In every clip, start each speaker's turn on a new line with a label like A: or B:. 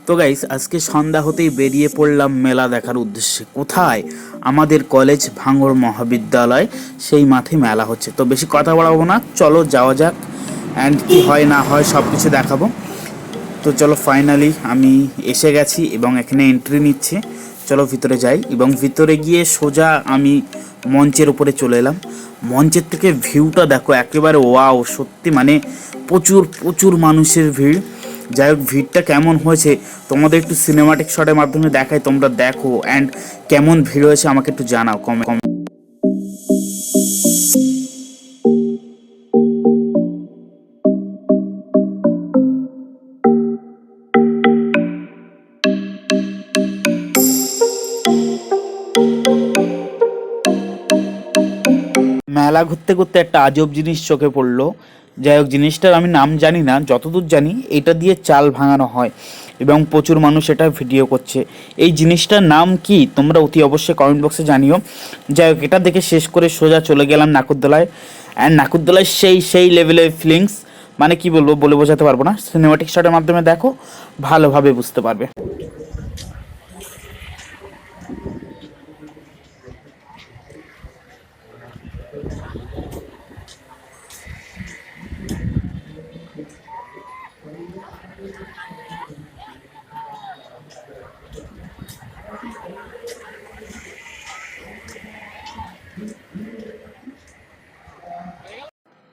A: তো গাইস আজকে সন্ধ্যা হতেই বেরিয়ে পড়লাম মেলা দেখার উদ্দেশ্যে। কোথায়? আমাদের কলেজ ভাঙড় মহাবিদ্যালয়, সেই মাঠে মেলা হচ্ছে। তো বেশি কথা বাড়াবো না, চলো যাওয়া যাক। অ্যান্ড কি হয় না হয় সব কিছু দেখাবো। তো চলো, ফাইনালি আমি এসে গেছি এবং এখানে এন্ট্রি নিচ্ছি। চলো ভিতরে যাই এবং ভিতরে গিয়ে সোজা আমি মঞ্চের উপরে চলে এলাম। মঞ্চের থেকে ভিউটা দেখো, একেবারে ওয়াও, সত্যি মানে প্রচুর প্রচুর মানুষের ভিড়। যাই হোক, ভিড়টা কেমন হয়েছে তোমাদের একটু সিনেমাটিক শটের মাধ্যমে দেখাই, তোমরা দেখো। অ্যান্ড কেমন ভিড় হয়েছে আমাকে একটু জানাও কমে কমে। মেলা ঘুরতে ঘুরতে একটা আজব জিনিস চোখে পড়লো। যাই হোক, জিনিসটার আমি নাম জানি না, যতদূর জানি এটা দিয়ে চাল ভাঙানো হয় এবং প্রচুর মানুষ এটা ভিডিও করছে। এই জিনিসটার নাম কি তোমরা অতি অবশ্যই কমেন্ট বক্সে জানিও। যাই হোক, এটা দেখে শেষ করে সোজা চলে গেলাম নাকুরদোলায়। অ্যান্ড নাকুরদোলায় সেই লেভেলের ফিলিংস, মানে কি বলবো, বলে বোঝাতে পারবো না। সিনেমাটিক শটের মাধ্যমে দেখো, ভালোভাবে বুঝতে পারবে।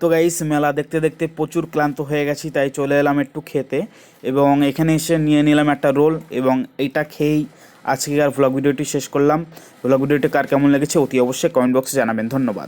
A: তো গাইস, মেলা দেখতে দেখতে প্রচুর ক্লান্ত হয়ে গেছি, তাই চলে এলাম একটু খেতে এবং এখানে এসে নিয়ে নিলাম একটা রোল এবং এইটা খেয়েই আজকের ভ্লগ ভিডিওটি শেষ করলাম। ভ্লগ ভিডিওটি কার কেমন লেগেছে অতি অবশ্যই কমেন্ট বক্সে জানাবেন। ধন্যবাদ।